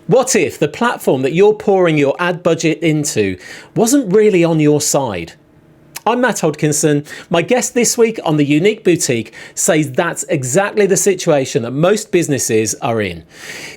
What if the platform that you're pouring your ad budget into wasn't really on your side? I'm Matt Hodkinson. My guest this week on The Unique Boutique says that's exactly the situation that most businesses are in.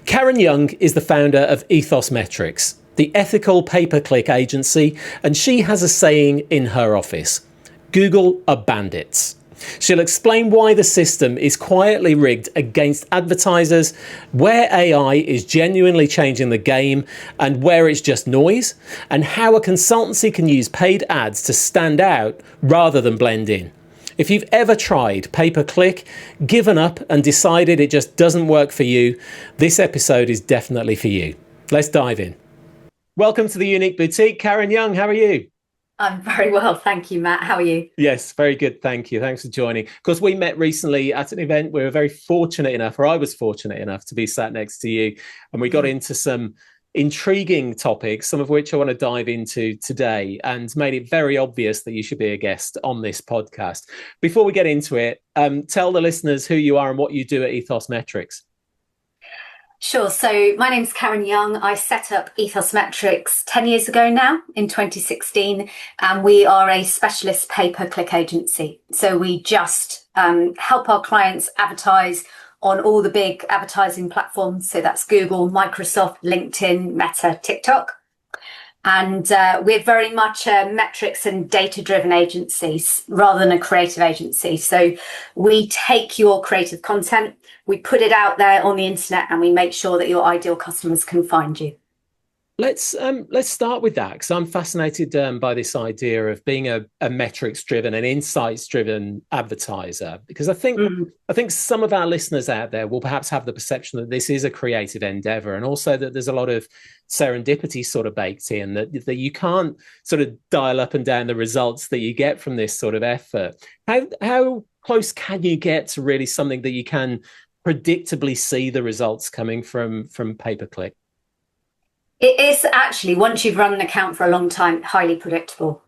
Karen Young is the founder of Ethos Metrics, the ethical pay-per-click agency, and she has a saying in her office: Google are bandits. She'll explain why the system is quietly rigged against advertisers, where AI is genuinely changing the game and where it's just noise, and how a consultancy can use paid ads to stand out rather than blend in. If you've ever tried pay-per-click, given up and decided it just doesn't work for you, this episode is definitely for you. Let's dive in. Welcome to The Unique Boutique. Karen Young, how are you? I'm very well, thank you, Matt. How are you? Yes, very good, thank you. Thanks for joining. Of course, we met recently at an event. We were very fortunate enough, or I was fortunate enough, to be sat next to you, and we got into some intriguing topics, some of which I want to dive into today, and made it very obvious that you should be a guest on this podcast. Before we get into it, tell the listeners who you are and what you do at Ethos Metrics. Sure. So my name's Karen Young. I set up Ethos Metrics 10 years ago now, in 2016, and we are a specialist pay-per-click agency. So we just help our clients advertise on all the big advertising platforms. So that's Google, Microsoft, LinkedIn, Meta, TikTok. And we're very much a metrics and data-driven agency rather than a creative agency. So we take your creative content, we put it out there on the internet, and we make sure that your ideal customers can find you. Let's start with that, because I'm fascinated by this idea of being a metrics-driven and insights-driven advertiser. Because I think some of our listeners out there will perhaps have the perception that this is a creative endeavor, and also that there's a lot of serendipity sort of baked in, that you can't sort of dial up and down the results that you get from this sort of effort. How close can you get to really something that you can predictably see the results coming from pay-per-click? It is actually, once you've run an account for a long time, highly predictable.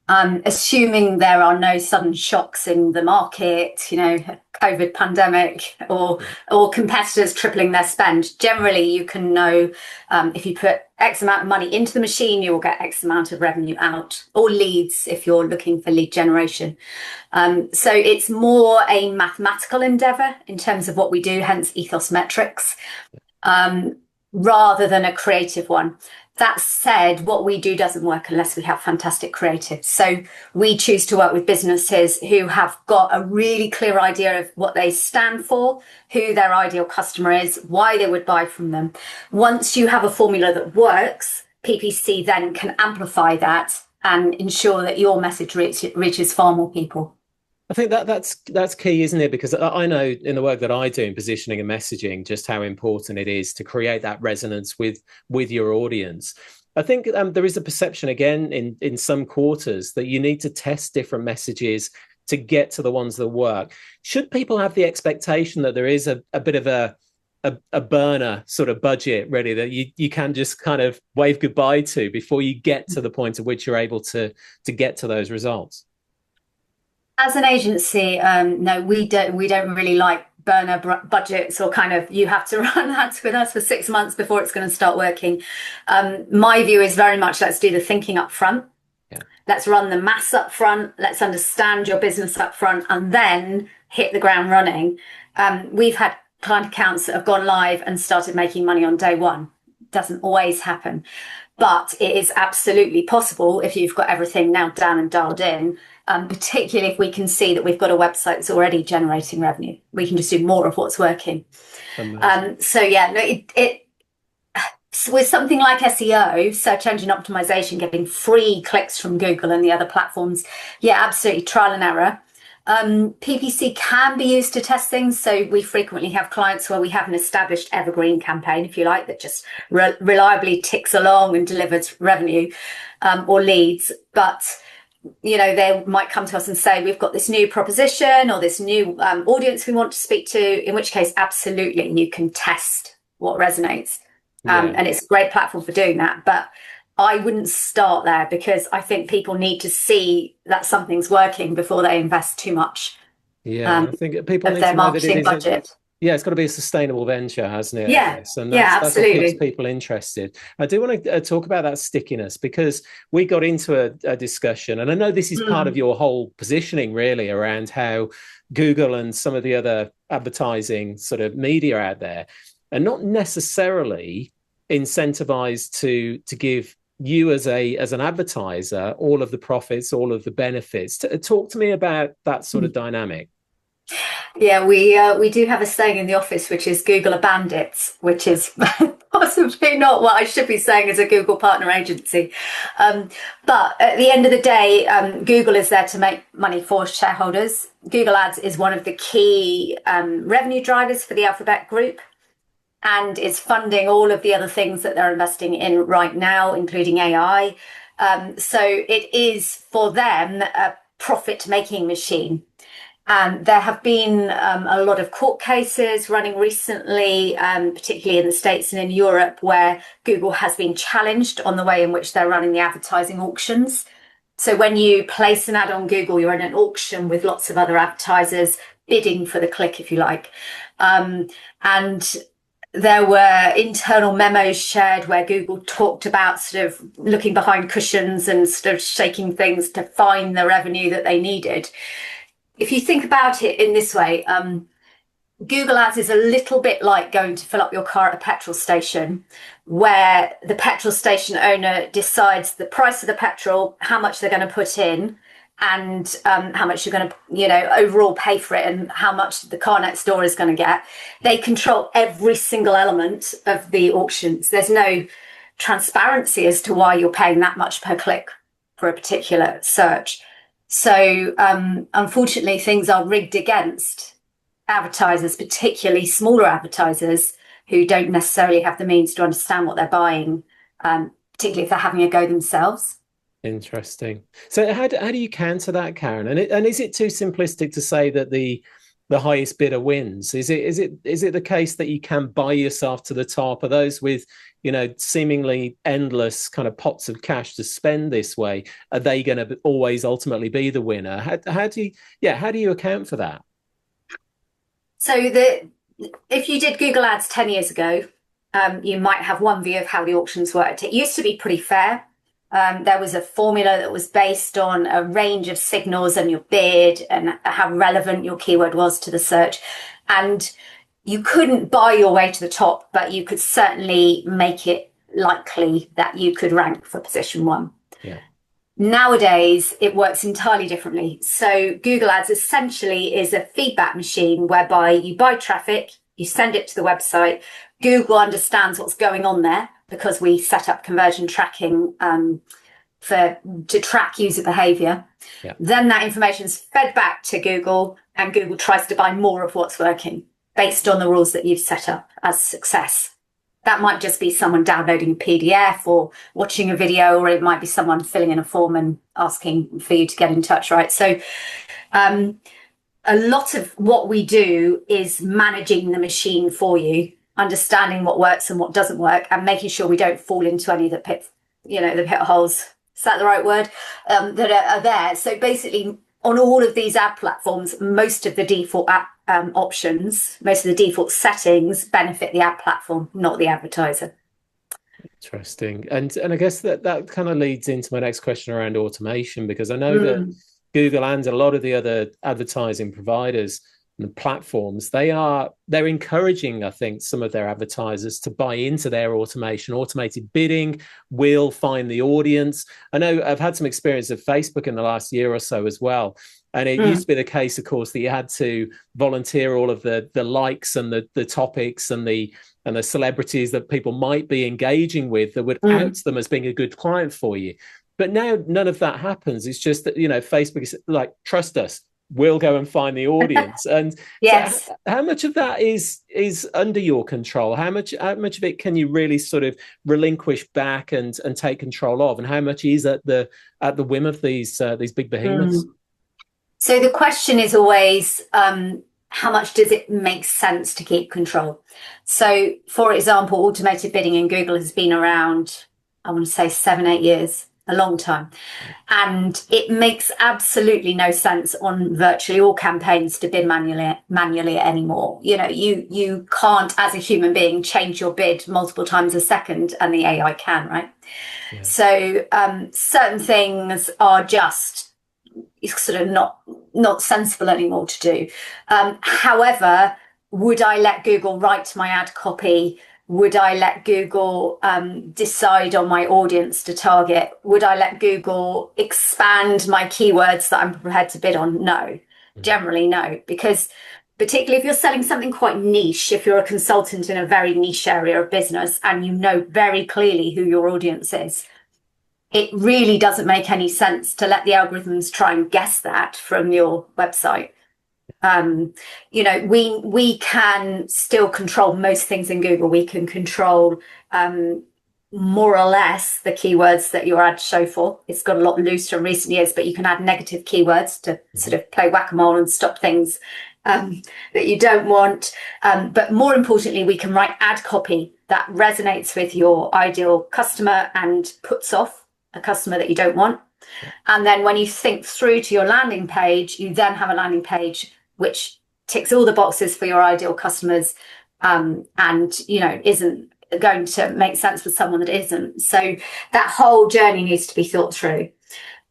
Assuming there are no sudden shocks in the market, COVID pandemic or competitors tripling their spend. Generally, you can know if you put X amount of money into the machine, you will get X amount of revenue out, or leads if you're looking for lead generation. So it's more a mathematical endeavor in terms of what we do, hence Ethos Metrics. Rather than a creative one. That said, what we do doesn't work unless we have fantastic creatives. So we choose to work with businesses who have got a really clear idea of what they stand for, who their ideal customer is, why they would buy from them. Once you have a formula that works, PPC then can amplify that and ensure that your message reaches far more people. I think that's key, isn't it? Because I know in the work that I do in positioning and messaging, just how important it is to create that resonance with your audience. I think there is a perception, again, in some quarters, that you need to test different messages to get to the ones that work. Should people have the expectation that there is a bit of a burner sort of budget, really, that you can just kind of wave goodbye to before you get to the point at which you're able to get to those results? As an agency, no, we don't really like burner budgets, or kind of you have to run ads with us for 6 months before it's going to start working. My view is very much, let's do the thinking up front. Yeah. Let's run the maths up front. Let's understand your business up front, and then hit the ground running. We've had client accounts that have gone live and started making money on day one. Doesn't always happen, but it is absolutely possible if you've got everything nailed down and dialed in. Particularly if we can see that we've got a website that's already generating revenue, we can just do more of what's working. So yeah, no, it with something like SEO, search engine optimization, getting free clicks from Google and the other platforms, yeah, absolutely trial and error. PPC can be used to test things. So we frequently have clients where we have an established evergreen campaign, if you like, that just reliably ticks along and delivers revenue or leads. But they might come to us and say, we've got this new proposition or this new audience we want to speak to, in which case, absolutely, you can test what resonates. And it's a great platform for doing that. But I wouldn't start there, because I think people need to see that something's working before they invest too much. I think people of need their to know that marketing budget. Yeah, it's got to be a sustainable venture, hasn't it? I Yeah, guess, and yeah, that's what keeps absolutely. people interested. I do want to talk about that stickiness because we got into a discussion, and I know this is part of Mm. your whole positioning, really, around how Google and some of the other advertising sort of media out there are not necessarily incentivized to give you as an advertiser all of the profits, all of the benefits. Talk to me about that sort of dynamic. Yeah, we do have a saying in the office, which is Google are bandits, which is possibly not what I should be saying as a Google partner agency. But at the end of the day, Google is there to make money for shareholders. Google Ads is one of the key revenue drivers for the Alphabet Group, and is funding all of the other things that they're investing in right now, including AI. So it is for them a profit-making machine. And there have been a lot of court cases running recently, particularly in the States and in Europe, where Google has been challenged on the way in which they're running the advertising auctions. So when you place an ad on Google, you're in an auction with lots of other advertisers bidding for the click, if you like. And there were internal memos shared where Google talked about sort of looking behind cushions and sort of shaking things to find the revenue that they needed. If you think about it in this way, Google Ads is a little bit like going to fill up your car at a petrol station, where the petrol station owner decides the price of the petrol, how much they're going to put in, and how much you're going to, overall pay for it, and how much the car next door is going to get. They control every single element of the auctions. There's no transparency as to why you're paying that much per click for a particular search. So unfortunately, things are rigged against advertisers, particularly smaller advertisers who don't necessarily have the means to understand what they're buying, particularly if they're having a go themselves. Interesting. So how do you counter that, Karen? And is it too simplistic to say that the highest bidder wins? Is it the case that you can buy yourself to the top? Are those with seemingly endless kind of pots of cash to spend this way? Are they going to always ultimately be the winner? How do you account for that? So if you did Google Ads 10 years ago, you might have one view of how the auctions worked. It used to be pretty fair. There was a formula that was based on a range of signals and your bid and how relevant your keyword was to the search. And you couldn't buy your way to the top, but you could certainly make it likely that you could rank for position one. Yeah. Nowadays, it works entirely differently. So Google Ads essentially is a feedback machine whereby you buy traffic, you send it to the website. Google understands what's going on there because we set up conversion tracking to track user behavior. Yeah. Then that information is fed back to Google, and Google tries to buy more of what's working based on the rules that you've set up as success. That might just be someone downloading a PDF or watching a video, or it might be someone filling in a form and asking for you to get in touch, right? So a lot of what we do is managing the machine for you, understanding what works and what doesn't work, and making sure we don't fall into any of the the pit holes. Is that the right word? That are there. So basically, on all of these ad platforms, most of the default options, most of the default settings benefit the ad platform, not the advertiser. Interesting. And I guess that kind of leads into my next question around automation, because I know that Google and a lot of the other advertising providers and platforms, they're encouraging, I think, some of their advertisers to buy into their automation. Automated bidding will find the audience. I know I've had some experience of Facebook in the last year or so as well. And it used to be the case, of course, that you had to volunteer all of the likes and the topics and the celebrities that people might be engaging with that would out them as being a good client for you. But now none of that happens. It's just that, Facebook is like, trust us, we'll go and find the audience. And yes. So how much of that is under your control? How much of it can you really sort of relinquish back and take control of? And how much is at the whim of these big behemoths? So the question is always, how much does it make sense to keep control? So, for example, automated bidding in Google has been around, I want to say 7-8 years. a long time. And it makes absolutely no sense on virtually all campaigns to bid manually anymore. You can't, as a human being, change your bid multiple times a second, and the AI can, right? Yeah. So certain things are just sort of not sensible anymore to do. However, would I let Google write my ad copy? Would I let Google decide on my audience to target? Would I let Google expand my keywords that I'm prepared to bid on? No, generally no, because particularly if you're selling something quite niche, if you're a consultant in a very niche area of business and you know very clearly who your audience is, it really doesn't make any sense to let the algorithms try and guess that from your website. We can still control most things in Google. We can control more or less the keywords that your ads show for. It's got a lot looser in recent years, but you can add negative keywords to sort of play whack-a-mole and stop things that you don't want. But more importantly, we can write ad copy that resonates with your ideal customer and puts off a customer that you don't want. And then when you think through to your landing page, you then have a landing page which ticks all the boxes for your ideal customers, and isn't going to make sense for someone that isn't. So that whole journey needs to be thought through.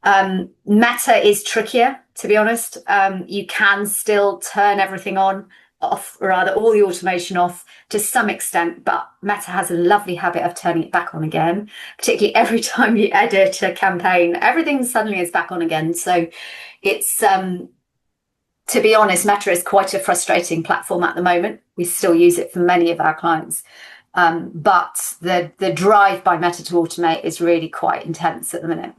Meta is trickier, to be honest. You can still turn everything off, or rather all the automation off to some extent, but Meta has a lovely habit of turning it back on again, particularly every time you edit a campaign, everything suddenly is back on again. So it's to be honest, Meta is quite a frustrating platform at the moment. We still use it for many of our clients. But the drive by Meta to automate is really quite intense at the minute.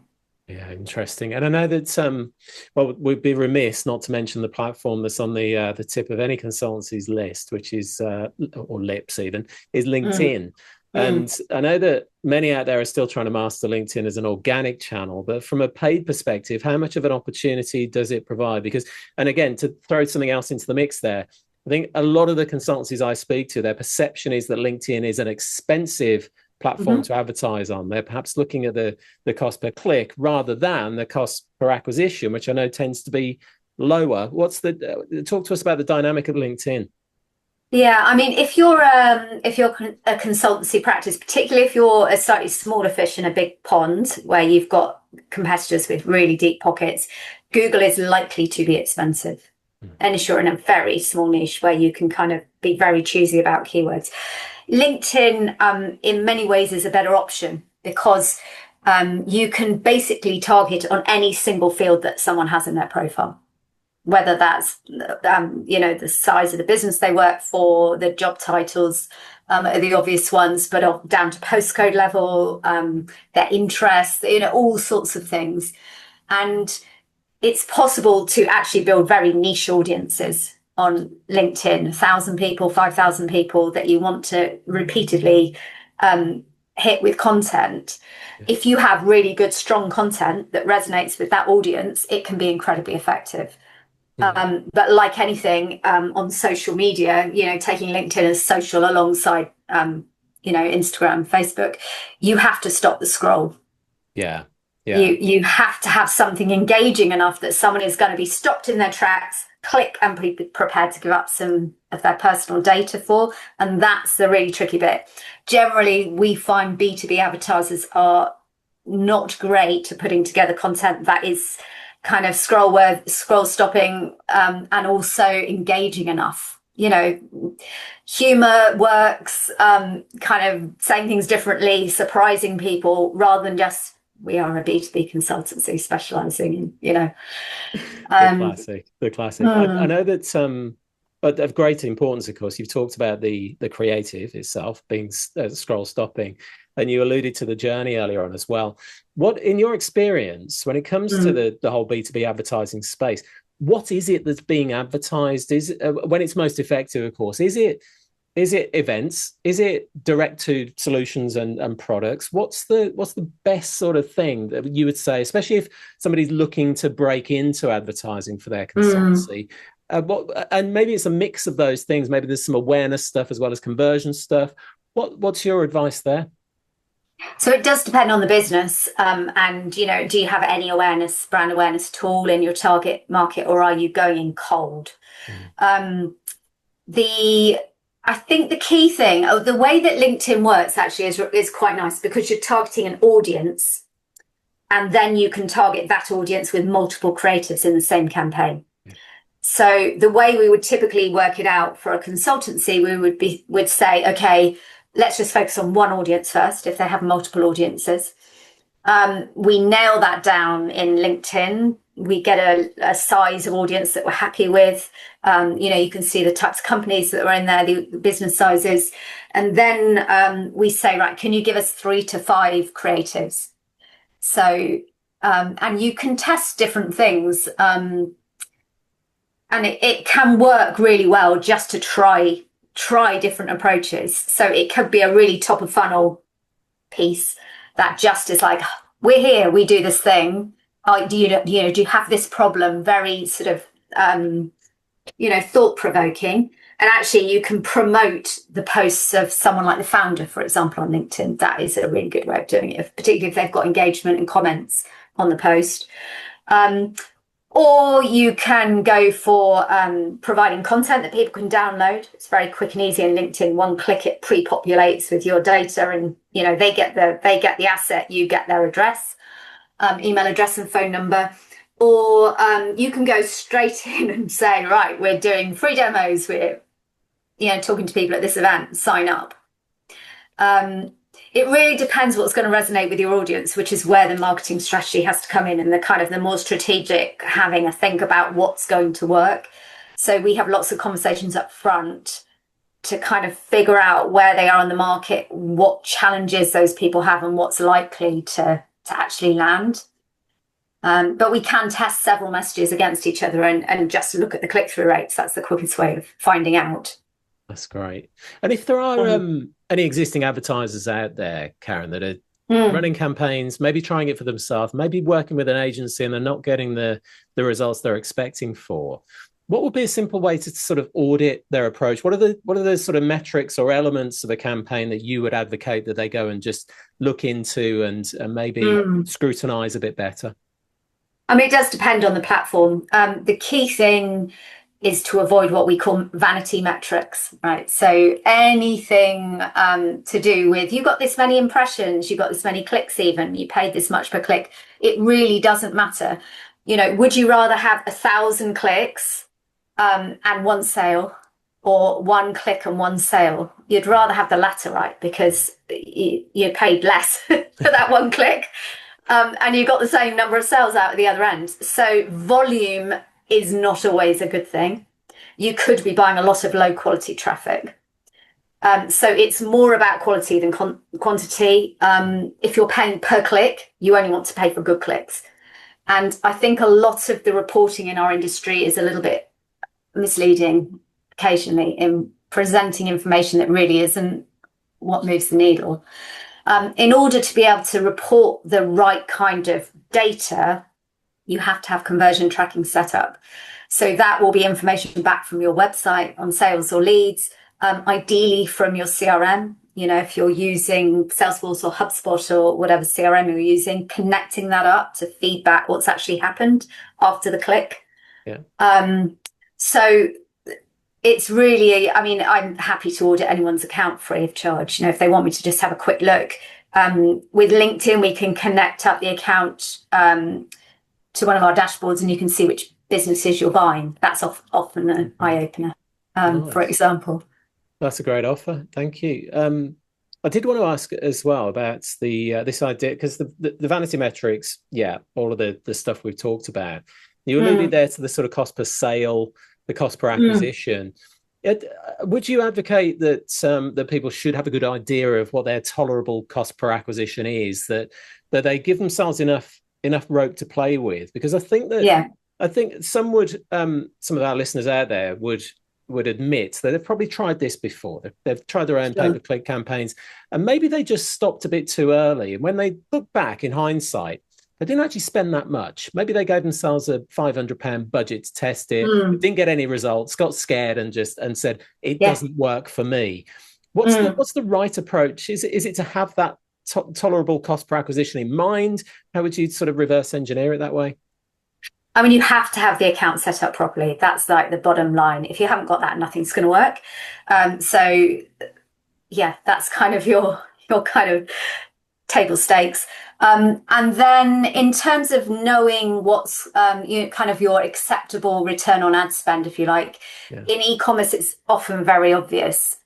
Yeah, interesting. And I know that, we'd be remiss not to mention the platform that's on the tip of any consultancy's list, which is, or lips even, is LinkedIn. And I know that many out there are still trying to master LinkedIn as an organic channel, but from a paid perspective, how much of an opportunity does it provide? Because, and again, to throw something else into the mix there, I think a lot of the consultancies I speak to, their perception is that LinkedIn is an expensive platform to advertise on. They're perhaps looking at the cost per click rather than the cost per acquisition, which I know tends to be lower. Talk to us about the dynamic of LinkedIn. Yeah, I mean, if you're a consultancy practice, particularly if you're a slightly smaller fish in a big pond where you've got competitors with really deep pockets, Google is likely to be expensive. And if you're in a very small niche where you can kind of be very choosy about keywords. LinkedIn, in many ways, is a better option because you can basically target on any single field that someone has in their profile. Whether that's, the size of the business they work for, the job titles are the obvious ones, but down to postcode level, their interests, all sorts of things. And it's possible to actually build very niche audiences on LinkedIn, 1,000 people, 5,000 people that you want to repeatedly hit with content. If you have really good, strong content that resonates with that audience, it can be incredibly effective. But like anything on social media, taking LinkedIn as social alongside, Instagram, Facebook, you have to stop the scroll. Yeah. You have to have something engaging enough that someone is going to be stopped in their tracks, click, and be prepared to give up some of their personal data for. And that's the really tricky bit. Generally, we find B2B advertisers are not great at putting together content that is kind of scroll stopping, and also engaging enough. Humor works, kind of saying things differently, surprising people, rather than just, we are a B2B consultancy specializing in, the classic. I know that, but of great importance, of course, you've talked about the creative itself being scroll stopping, and you alluded to the journey earlier on as well. What, in your experience, when it comes to the whole B2B advertising space, what is it that's being advertised? Is when it's most effective, of course, is it events? Is it direct to solutions and products? What's the best sort of thing that you would say, especially if somebody's looking to break into advertising for their consultancy? And maybe it's a mix of those things. Maybe there's some awareness stuff as well as conversion stuff. What's your advice there? So it does depend on the business, and do you have any awareness, brand awareness at all in your target market, or are you going in cold? Mm. Um, the I think the key thing, the way that LinkedIn works actually is quite nice because you're targeting an audience, and then you can target that audience with multiple creatives in the same campaign. So the way we would typically work it out for a consultancy, would say, okay, let's just focus on one audience first. If they have multiple audiences, we nail that down in LinkedIn. We get a size of audience that we're happy with. You can see the types of companies that are in there, the business sizes, and then we say, right, can you give us 3 to 5 creatives? So, and you can test different things. And it can work really well just to try different approaches. So it could be a really top of funnel piece that just is like, we're here, we do this thing. Do you have this problem? Very sort of thought provoking. And actually, you can promote the posts of someone like the founder, for example, on LinkedIn. That is a really good way of doing it, particularly if they've got engagement and comments on the post. Or you can go for providing content that people can download. It's very quick and easy in LinkedIn. One click, it pre-populates with your data, and they get the asset, you get their address, email address, and phone number. Or you can go straight in and say, right, we're doing free demos. We're talking to people at this event. Sign up. It really depends what's going to resonate with your audience, which is where the marketing strategy has to come in, and the more strategic, having a think about what's going to work. So we have lots of conversations up front to kind of figure out where they are on the market, what challenges those people have, and what's likely to actually land. But we can test several messages against each other and just look at the click-through rates. That's the quickest way of finding out. That's great. And if there are any existing advertisers out there, Karen, that are running campaigns, maybe trying it for themselves, maybe working with an agency and they're not getting the results they're expecting for, what would be a simple way to sort of audit their approach? What are the sort of metrics or elements of a campaign that you would advocate that they go and just look into and maybe scrutinize a bit better? I mean, it does depend on the platform. The key thing is to avoid what we call vanity metrics, right? So anything to do with, you got this many impressions, you got this many clicks even, you paid this much per click. It really doesn't matter. Would you rather have 1,000 clicks and 1 sale, or 1 click and 1 sale? You'd rather have the latter, right? Because you paid less for that 1 click. And you got the same number of sales out at the other end. So volume is not always a good thing. You could be buying a lot of low quality traffic. So it's more about quality than quantity. If you're paying per click, you only want to pay for good clicks. And I think a lot of the reporting in our industry is a little bit misleading occasionally in presenting information that really isn't what moves the needle. In order to be able to report the right kind of data, you have to have conversion tracking set up. So that will be information back from your website on sales or leads, ideally from your CRM. If you're using Salesforce or HubSpot or whatever CRM you're using, connecting that up to feedback what's actually happened after the click. Yeah. So it's really, I'm happy to audit anyone's account free of charge. If they want me to just have a quick look. With LinkedIn, we can connect up the account to one of our dashboards, and you can see which businesses you're buying. That's often an eye-opener, nice. For example. That's a great offer. Thank you. I did want to ask as well about this idea, because the vanity metrics, all of the stuff we've talked about. You alluded there to the sort of cost per sale, the cost per acquisition. Would you advocate that that people should have a good idea of what their tolerable cost per acquisition is, that they give themselves enough rope to play with? Because I think that I think some of our listeners out there would admit that they've probably tried this before. They've tried their own pay-per-click campaigns, and maybe they just stopped a bit too early. And when they look back in hindsight, they didn't actually spend that much. Maybe they gave themselves a £500 budget to test it, didn't get any results, got scared and said, it doesn't work for me. What's the right approach? Is it to have that tolerable cost per acquisition in mind? How would you sort of reverse engineer it that way? I mean, you have to have the account set up properly. That's like the bottom line. If you haven't got that, nothing's going to work. So yeah, that's kind of your kind of table stakes. And then in terms of knowing what's kind of your acceptable return on ad spend, if you like, in e-commerce, it's often very obvious.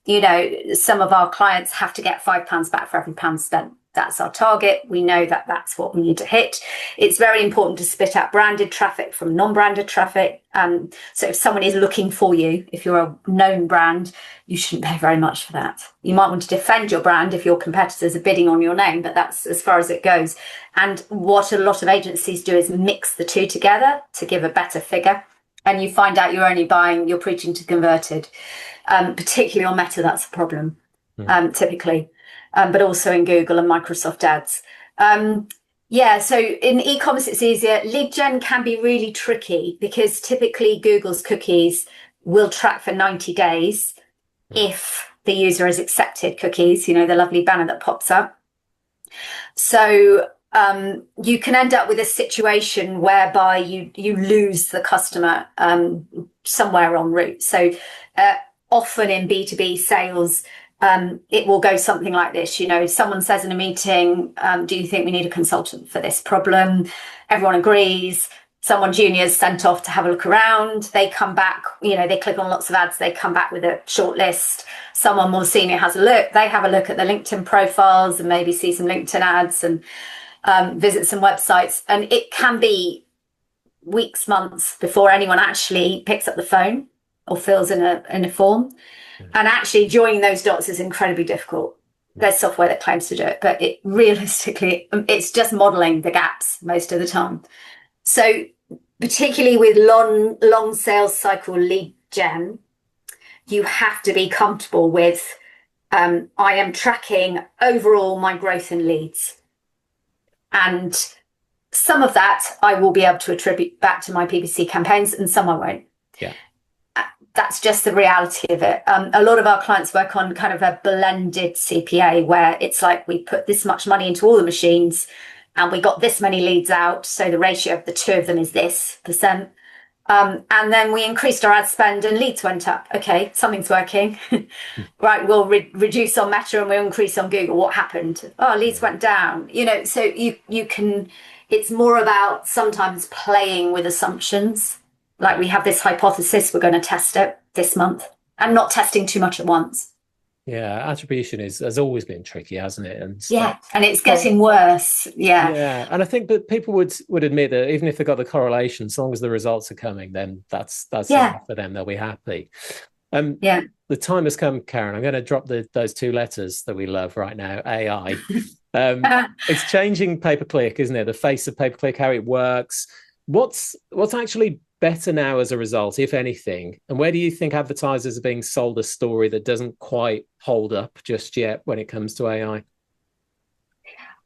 Some of our clients have to get £5 back for every pound spent. That's our target. We know that that's what we need to hit. It's very important to split out branded traffic from non-branded traffic. So if someone is looking for you, if you're a known brand, you shouldn't pay very much for that. You might want to defend your brand if your competitors are bidding on your name, but that's as far as it goes. And what a lot of agencies do is mix the two together to give a better figure. And you find out you're preaching to converted. Particularly on Meta, that's a problem, typically. But also in Google and Microsoft ads. So in e-commerce, it's easier. Lead gen can be really tricky because typically Google's cookies will track for 90 days if the user has accepted cookies, the lovely banner that pops up. So you can end up with a situation whereby you lose the customer somewhere en route. So often in B2B sales, it will go something like this. Someone says in a meeting, do you think we need a consultant for this problem? Everyone agrees. Someone junior is sent off to have a look around. They come back, they click on lots of ads. They come back with a short list. Someone more senior has a look. They have a look at the LinkedIn profiles and maybe see some LinkedIn ads and visit some websites. And it can be weeks, months before anyone actually picks up the phone or fills in a form. And actually joining those dots is incredibly difficult. There's software that claims to do it, but realistically, it's just modeling the gaps most of the time. So particularly with long sales cycle lead gen, you have to be comfortable with, I am tracking overall my growth in leads. And some of that I will be able to attribute back to my PPC campaigns and some I won't. Yeah. That's just the reality of it. A lot of our clients work on kind of a blended CPA where it's like we put this much money into all the machines and we got this many leads out. So the ratio of the two of them is this %. And then we increased our ad spend and leads went up. Okay, something's working. Right, we'll reduce on Meta and we'll increase on Google. What happened? Oh, leads went down. So you can, it's more about sometimes playing with assumptions. Like we have this hypothesis, we're going to test it this month and not testing too much at once. Yeah, attribution has always been tricky, hasn't it? And it's getting worse. Yeah, and I think that people would admit that even if they got the correlation, as long as the results are coming, then that's enough for them. They'll be happy. The time has come, Karen. I'm going to drop those two letters that we love right now, AI. It's changing pay-per-click, isn't it? The face of pay-per-click, how it works. What's actually better now as a result, if anything? And where do you think advertisers are being sold a story that doesn't quite hold up just yet when it comes to AI?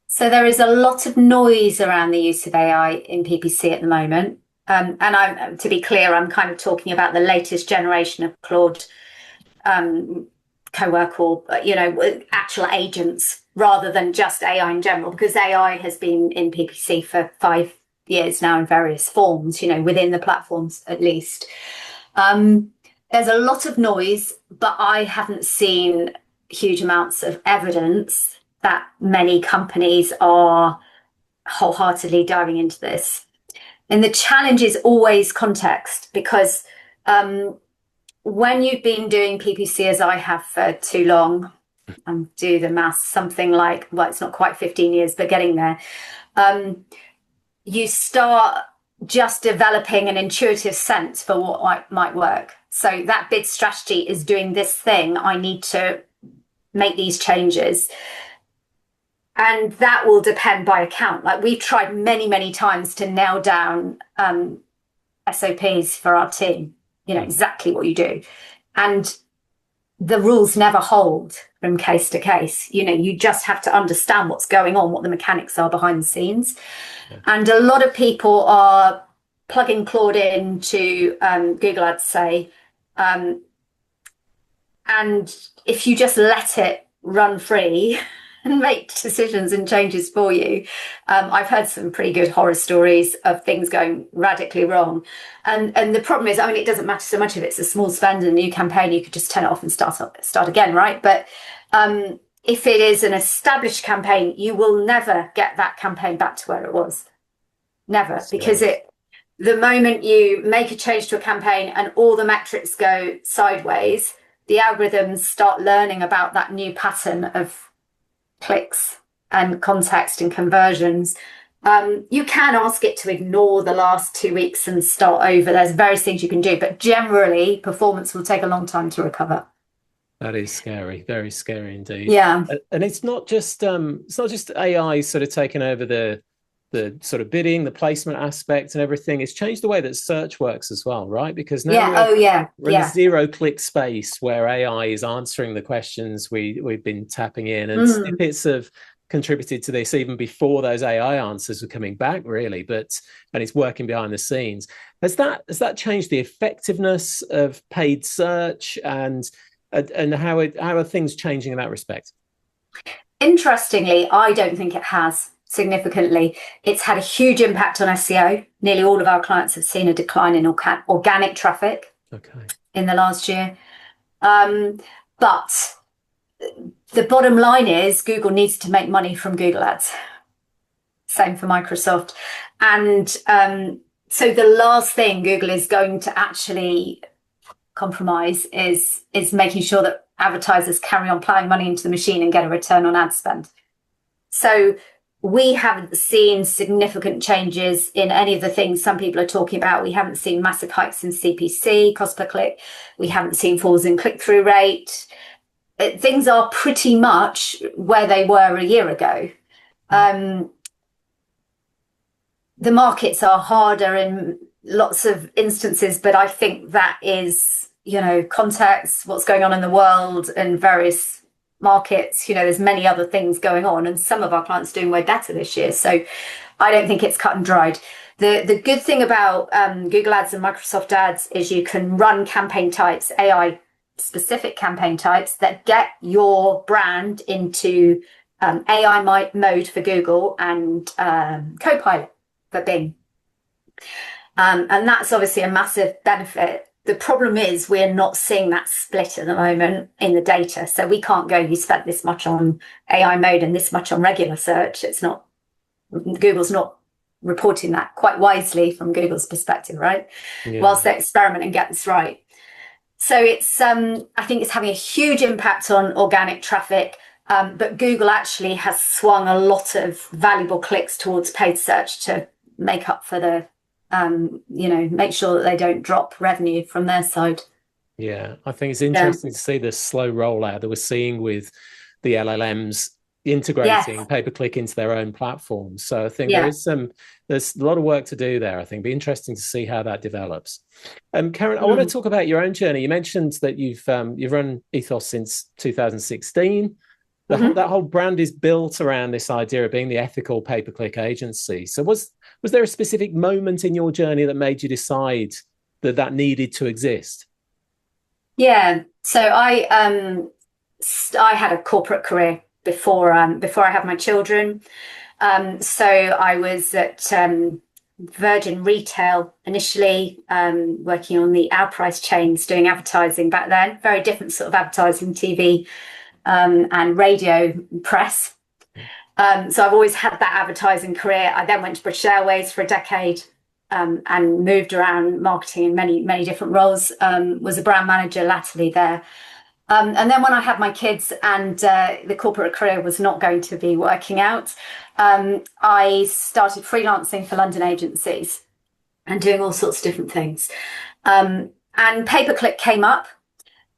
So there is a lot of noise around the use of AI in PPC at the moment. And to be clear, I'm kind of talking about the latest generation of Claude co-work or, actual agents rather than just AI in general, because AI has been in PPC for 5 years now in various forms, within the platforms at least. There's a lot of noise, but I haven't seen huge amounts of evidence that many companies are wholeheartedly diving into this. And the challenge is always context, because when you've been doing PPC as I have for too long, and do the math, something like, well, it's not quite 15 years, but getting there, you start just developing an intuitive sense for what might work. So that bid strategy is doing this thing. I need to make these changes. And that will depend by account. Like we've tried many, many times to nail down SOPs for our team, exactly what you do. And the rules never hold from case to case. You just have to understand what's going on, what the mechanics are behind the scenes. Yeah. And a lot of people are plugging Claude into Google Ads, say, and if you just let it run free, and make decisions and changes for you. I've heard some pretty good horror stories of things going radically wrong. And the problem is, I mean, it doesn't matter so much if it's a small spend and a new campaign, you could just turn it off and start again, right? But if it is an established campaign, you will never get that campaign back to where it was. Never, because the moment you make a change to a campaign and all the metrics go sideways, the algorithms start learning about that new pattern of clicks and context and conversions. You can ask it to ignore the last 2 weeks and start over. There's various things you can do, but generally performance will take a long time to recover. That is scary, very scary indeed. Yeah. And it's not just AI sort of taking over the sort of bidding, the placement aspect and everything. It's changed the way that search works as well, right? Because now we're in a zero-click space where AI is answering the questions we've been tapping in, and snippets have contributed to this even before those AI answers were coming back, really. And it's working behind the scenes. Has that changed the effectiveness of paid search, and how are things changing in that respect? Interestingly, I don't think it has significantly. It's had a huge impact on SEO. Nearly all of our clients have seen a decline in organic traffic in the last year. But the bottom line is Google needs to make money from Google Ads. Same for Microsoft. And so the last thing Google is going to actually compromise is making sure that advertisers carry on plowing money into the machine and get a return on ad spend. So we haven't seen significant changes in any of the things some people are talking about. We haven't seen massive hikes in CPC, cost per click. We haven't seen falls in click-through rate. Things are pretty much where they were a year ago. The markets are harder in lots of instances, but I think that is, context, what's going on in the world and various markets. There's many other things going on, and some of our clients are doing way better this year. So I don't think it's cut and dried. The good thing about Google Ads and Microsoft Ads is you can run campaign types, AI specific campaign types that get your brand into AI mode for Google and Copilot for Bing. And that's obviously a massive benefit. The problem is we're not seeing that split at the moment in the data. So we can't go, you spent this much on AI mode and this much on regular search. Google's not reporting that quite wisely from Google's perspective, right? Yeah. Whilst they experiment and get this right. So it's, I think it's having a huge impact on organic traffic, but Google actually has swung a lot of valuable clicks towards paid search to make up for the make sure that they don't drop revenue from their side. Yeah, I think it's interesting to see the slow rollout that we're seeing with the LLMs integrating pay-per-click into their own platforms. So I think there's a lot of work to do there. I think it'd be interesting to see how that develops. Karen, I want to talk about your own journey. You mentioned that you've run Ethos since 2016. That whole brand is built around this idea of being the ethical pay-per-click agency. So was there a specific moment in your journey that made you decide that needed to exist? Yeah. So I had a corporate career before I had my children. So I was at Virgin Retail initially, working on the Our Price chains, doing advertising back then. Very different sort of advertising, TV and radio press. So I've always had that advertising career. I then went to British Airways for a decade and moved around marketing in many different roles. Was a brand manager latterly there. And then when I had my kids and the corporate career was not going to be working out, I started freelancing for London agencies and doing all sorts of different things. And pay-per-click came up,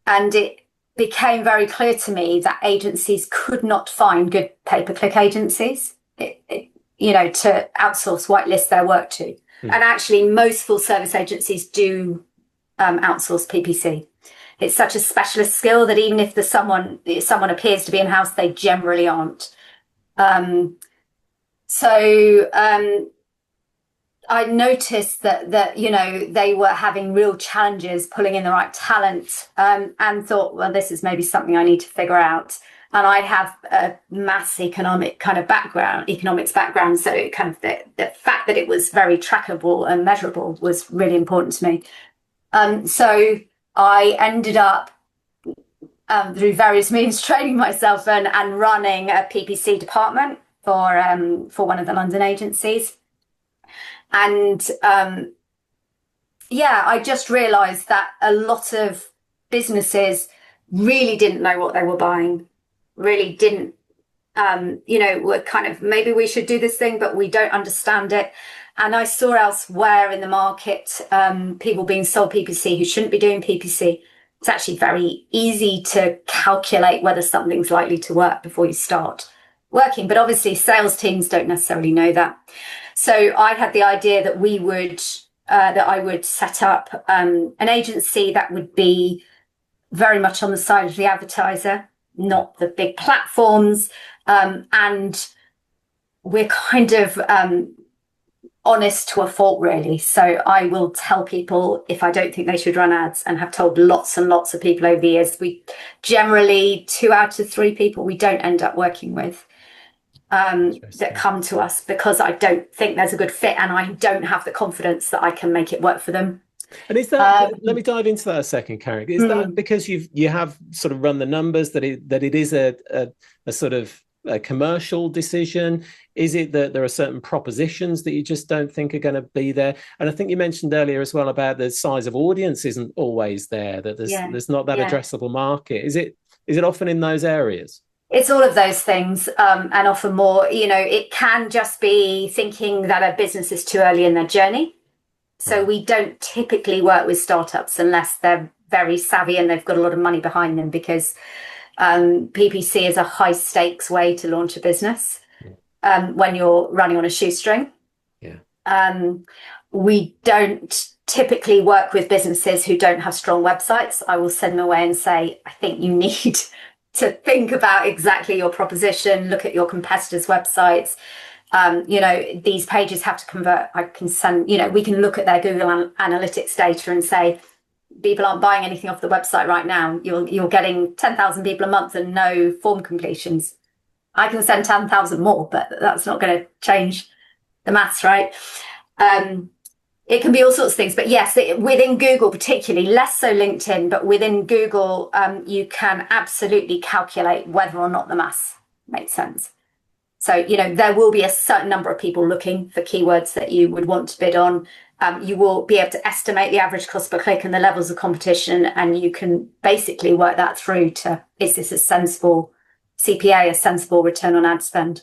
and it became very clear to me that agencies could not find good pay-per-click agencies, to outsource, whitelist their work to. And actually, most full-service agencies do outsource PPC. It's such a specialist skill that even if someone appears to be in-house, they generally aren't. So I noticed that they were having real challenges pulling in the right talent, and thought, well, this is maybe something I need to figure out. and I have a mass economics background. So kind of the fact that it was very trackable and measurable was really important to me. So I ended up through various means training myself and running a PPC department for one of the London agencies. And I just realized that a lot of businesses really didn't know what they were buying, really didn't, were kind of, maybe we should do this thing, but we don't understand it. And I saw elsewhere in the market people being sold PPC who shouldn't be doing PPC. It's actually very easy to calculate whether something's likely to work before you start working. But obviously sales teams don't necessarily know that. So I had the idea that I would set up an agency that would be very much on the side of the advertiser, not the big platforms. And we're kind of honest to a fault, really. So I will tell people if I don't think they should run ads, and have told lots and lots of people over the years. We generally 2 out of 3 people we don't end up working with that come to us because I don't think there's a good fit and I don't have the confidence that I can make it work for them. And is that, let me dive into that a second, Karen. Is that because you have sort of run the numbers, that it is a sort of a commercial decision? Is it that there are certain propositions that you just don't think are going to be there? And I think you mentioned earlier as well about the size of audience isn't always there, that there's not that addressable market. Is it often in those areas? It's all of those things, and often more. It can just be thinking that a business is too early in their journey. So we don't typically work with startups unless they're very savvy and they've got a lot of money behind them, because PPC is a high stakes way to launch a business when you're running on a shoestring. We don't typically work with businesses who don't have strong websites. I will send them away and say, I think you need to think about exactly your proposition, look at your competitors' websites. These pages have to convert. I can send, we can look at their Google Analytics data and say, people aren't buying anything off the website right now. You're getting 10,000 people a month and no form completions. I can send 10,000 more, but that's not going to change the maths, right? It can be all sorts of things, but yes, within Google particularly, less so LinkedIn, but within Google, you can absolutely calculate whether or not the maths makes sense. So, there will be a certain number of people looking for keywords that you would want to bid on. You will be able to estimate the average cost per click and the levels of competition, and you can basically work that through to, is this a sensible CPA, a sensible return on ad spend?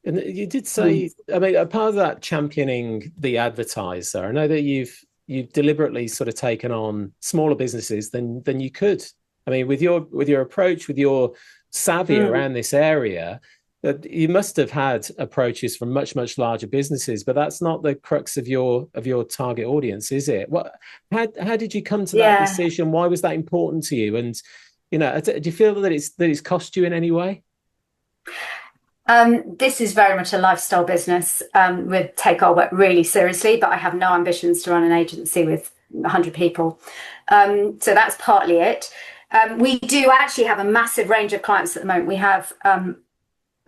And you did say, I mean, a part of that championing the advertiser, I know that you've deliberately sort of taken on smaller businesses than you could. I mean, with your approach, with your savvy around this area, that you must have had approaches from much, much larger businesses, but that's not the crux of your target audience, is it? How did you come to that decision? Why was that important to you? And do you feel that it's cost you in any way? This is very much a lifestyle business. We take our work really seriously, but I have no ambitions to run an agency with 100 people. So that's partly it. We do actually have a massive range of clients at the moment. We have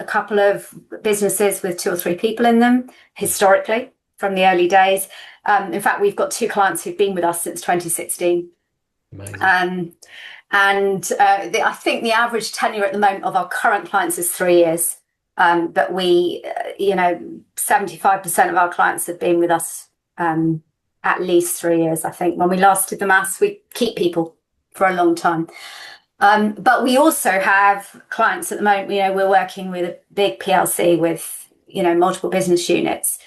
a couple of businesses with 2 or 3 people in them historically from the early days. In fact, we've got 2 clients who've been with us since 2016. Amazing. I think the average tenure at the moment of our current clients is 3 years. But we, 75% of our clients have been with us at least 3 years. I think when we last did the maths, we keep people for a long time. But we also have clients at the moment, we're working with a big PLC with, multiple business units,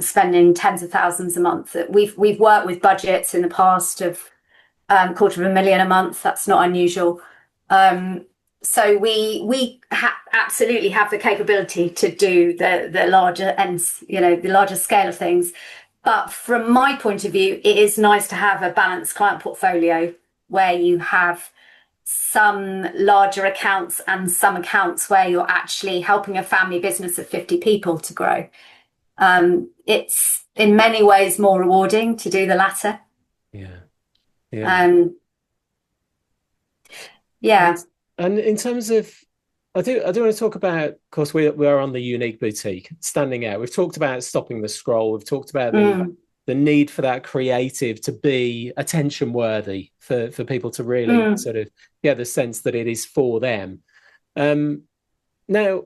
spending tens of thousands a month. We've worked with budgets in the past of $250,000 a month. That's not unusual. So we absolutely have the capability to do the larger ends, the larger scale of things. But from my point of view, it is nice to have a balanced client portfolio where you have some larger accounts and some accounts where you're actually helping a family business of 50 people to grow. It's in many ways more rewarding to do the latter. Yeah. And in terms of I do want to talk about, of course, we are on the unique boutique, standing out. We've talked about stopping the scroll. We've talked about the need for that creative to be attention worthy for people to really Mm. sort of get the sense that it is for them. Um, Now,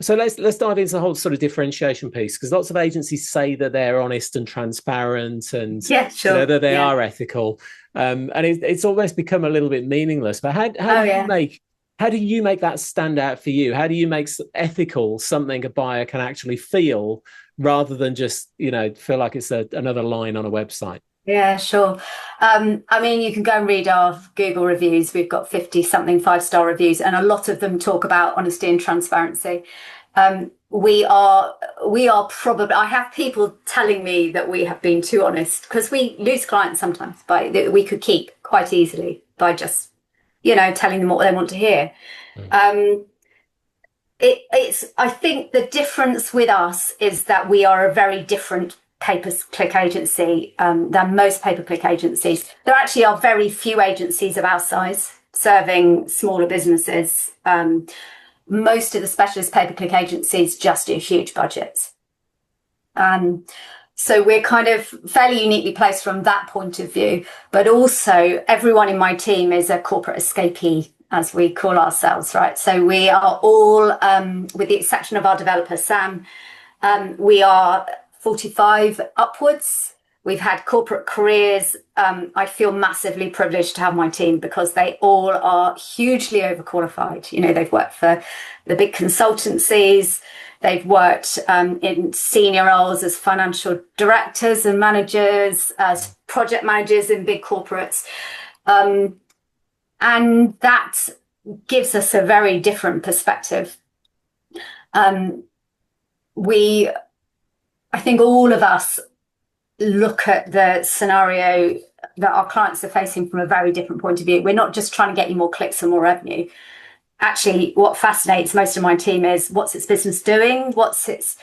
so let's dive into the whole sort of differentiation piece, because lots of agencies say that they're honest and transparent, and Yeah, sure. that they Yeah. are ethical, and it's almost become a little bit meaningless. But how Oh, do you yeah. make that stand out for you? How do you make ethical something a buyer can actually feel, rather than just feel like it's another line on a website? Yeah, sure. I mean, you can go and read our Google reviews. We've got 50 something 5-star reviews, and a lot of them talk about honesty and transparency. We are probably, I have people telling me that we have been too honest, because we lose clients sometimes that we could keep quite easily by just, telling them what they want to hear. Um, I think the difference with us is that we are a very different pay-per-click agency than most pay-per-click agencies. There actually are very few agencies of our size serving smaller businesses. Most of the specialist pay-per-click agencies just do huge budgets. So we're kind of fairly uniquely placed from that point of view, but also everyone in my team is a corporate escapee, as we call ourselves, right? So we are all, with the exception of our developer, Sam, we are 45 upwards. We've had corporate careers. I feel massively privileged to have my team because they all are hugely overqualified. They've worked for the big consultancies. They've worked in senior roles as financial directors and managers, as project managers in big corporates. And that gives us a very different perspective. I think all of us look at the scenario that our clients are facing from a very different point of view. We're not just trying to get you more clicks and more revenue. Actually, what fascinates most of my team is, what's its business doing? What's its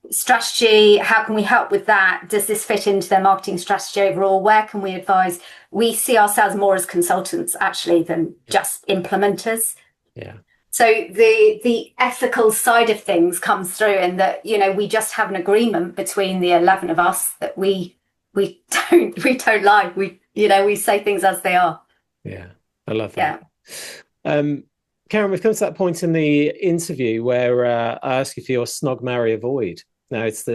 strategy? How can we help with that? Does this fit into their marketing strategy overall? Where can we advise? We see ourselves more as consultants, actually, than just implementers. Yeah. So the ethical side of things comes through in that, we just have an agreement between the 11 of us that we don't lie. We say things as they are. Yeah, I love that. Yeah. Karen, we've come to that point in the interview where I ask you for your snog, marry, avoid. Now, it's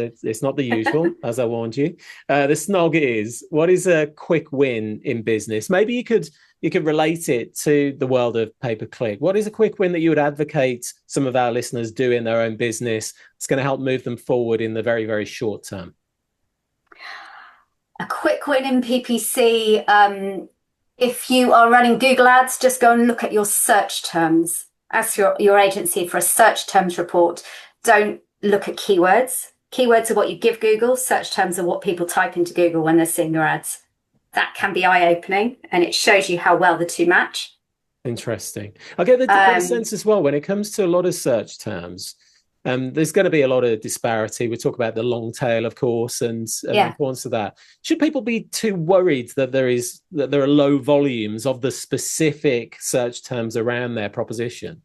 not the usual, as I warned you. The snog is, what is a quick win in business? Maybe you could relate it to the world of pay-per-click. What is a quick win that you would advocate some of our listeners do in their own business? It's going to help move them forward in the very, very short term. A quick win in PPC. If you are running Google ads, just go and look at your search terms. Ask your agency for a search terms report. Don't look at keywords. Keywords are what you give Google. Search terms are what people type into Google when they're seeing your ads. That can be eye-opening, and it shows you how well the two match. Interesting. I get the sense as well, when it comes to a lot of search terms, there's going to be a lot of disparity. We talk about the long tail, of course, and the importance of that. Should people be too worried that there are low volumes of the specific search terms around their proposition?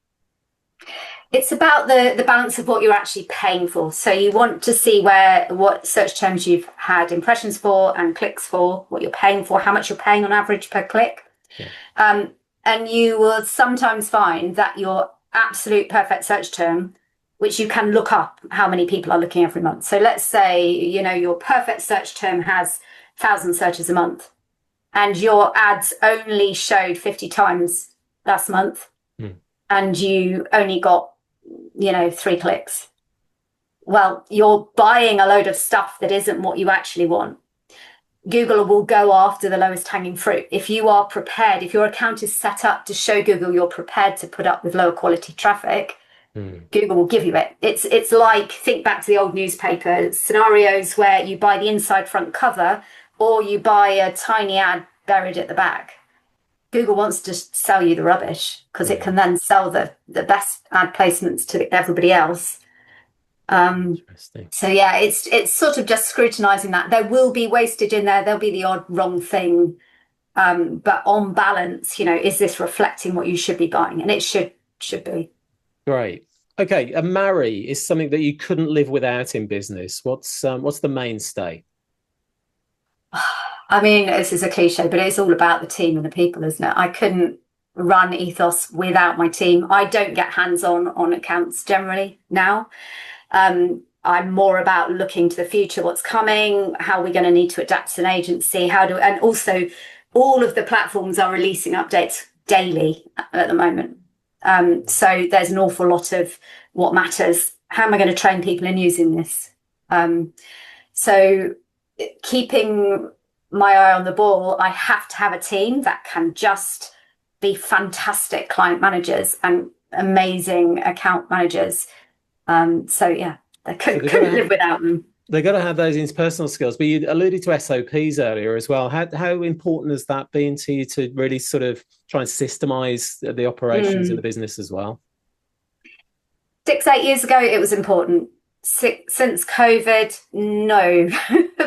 It's about the balance of what you're actually paying for. So you want to see what search terms you've had impressions for and clicks for, what you're paying for, how much you're paying on average per click. Yeah. And you will sometimes find that your absolute perfect search term, which you can look up how many people are looking every month. So let's say, your perfect search term has 1,000 searches a month, and your ads only showed 50 times last month, and you only got 3 clicks. Well, you're buying a load of stuff that isn't what you actually want. Google will go after the lowest hanging fruit. If you are prepared, if your account is set up to show Google you're prepared to put up with lower quality traffic, Google will give you it. It's like, think back to the old newspaper scenarios where you buy the inside front cover, or you buy a tiny ad buried at the back. Google wants to sell you the rubbish because it can then sell the best ad placements to everybody else. So yeah, it's sort of just scrutinizing that. There will be wastage in there. There'll be the odd wrong thing. But on balance, is this reflecting what you should be buying? And it should be. Great. Okay, a marry is something that you couldn't live without in business. What's the mainstay? I mean, this is a cliche, but it's all about the team and the people, isn't it? I couldn't run Ethos without my team. I don't get hands-on accounts generally now. I'm more about looking to the future, what's coming, how we're going to need to adapt as an agency, and also all of the platforms are releasing updates daily at the moment. So there's an awful lot of what matters. How am I going to train people in using this? So keeping my eye on the ball, I have to have a team that can just be fantastic client managers and amazing account managers. So yeah, they couldn't live without them. They've got to have those interpersonal skills. But you alluded to SOPs earlier as well. How important has that been to you to really sort of try and systemize the operations in the business as well? 8 years ago, it was important. Since COVID, no,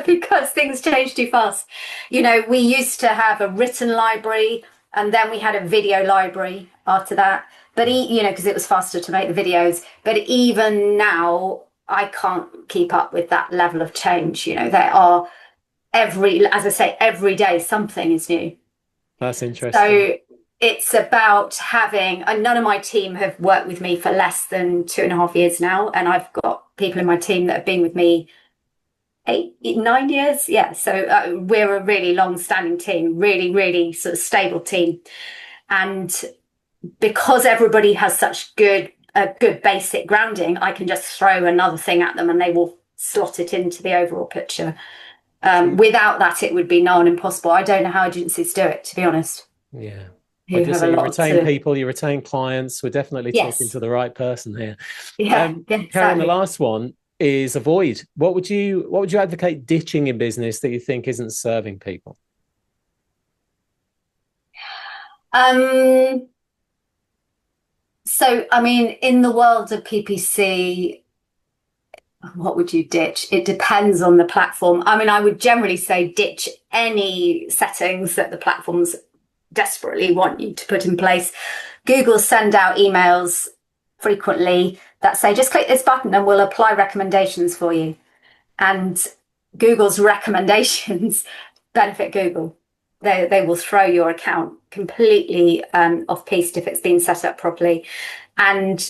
because things changed too fast. We used to have a written library and then we had a video library after that. But, because it was faster to make the videos. But even now, I can't keep up with that level of change. There are as I say, every day something is new. That's interesting. So it's about having, and none of my team have worked with me for less than 2.5 years now. And I've got people in my team that have been with me 9 years. Yeah. So we're a really long-standing team, really, really sort of stable team. And because everybody has such good basic grounding, I can just throw another thing at them and they will slot it into the overall picture. Without that, it would be nigh on impossible. I don't know how agencies do it, to be honest. Yeah. Like you say, you retain people, you retain clients. We're definitely talking to the right person here. Yeah, exactly. Karen, the last one is avoid. What would you advocate ditching in business that you think isn't serving people? So, I mean, in the world of PPC, what would you ditch? It depends on the platform. I mean, I would generally say ditch any settings that the platforms desperately want you to put in place. Google send out emails frequently that say, just click this button and we'll apply recommendations for you. And Google's recommendations benefit Google. They will throw your account completely off piste if it's been set up properly. And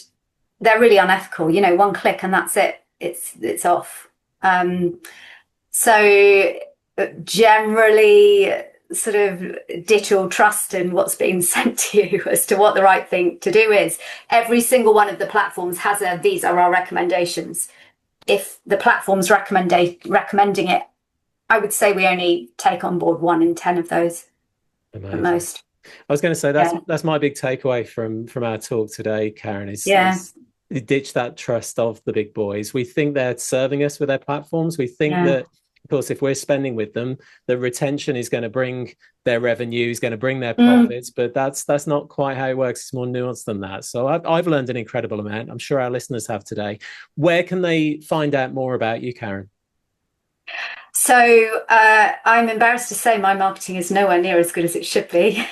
they're really unethical. One click and that's it. It's off. So generally sort of ditch all trust in what's being sent to you as to what the right thing to do is. Every single one of the platforms has these are our recommendations. If the platform's recommending it, I would say we only take on board 1 in 10 of those. Amazing. At most. I was going to say that's my big takeaway from our talk today, Karen, is ditch that trust of the big boys. We think they're serving us with their platforms. We think that, of course, if we're spending with them, the retention is going to bring their revenue, is going to bring their profits, but that's not quite how it works. It's more nuanced than that. So I've learned an incredible amount. I'm sure our listeners have today. Where can they find out more about you, Karen? So I'm embarrassed to say my marketing is nowhere near as good as it should be.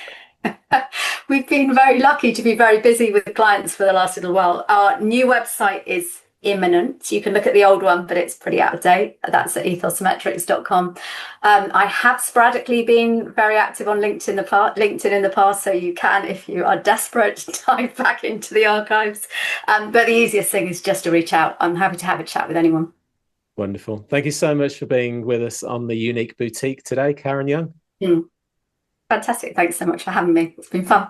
We've been very lucky to be very busy with clients for the last little while. Our new website is imminent. You can look at the old one, but it's pretty out of date. That's at ethosmetrics.com. I have sporadically been very active on LinkedIn in the past, so you can, if you are desperate, dive back into the archives. But the easiest thing is just to reach out. I'm happy to have a chat with anyone. Wonderful. Thank you so much for being with us on the Unique Boutique today, Karen Young. Fantastic. Thanks so much for having me. It's been fun.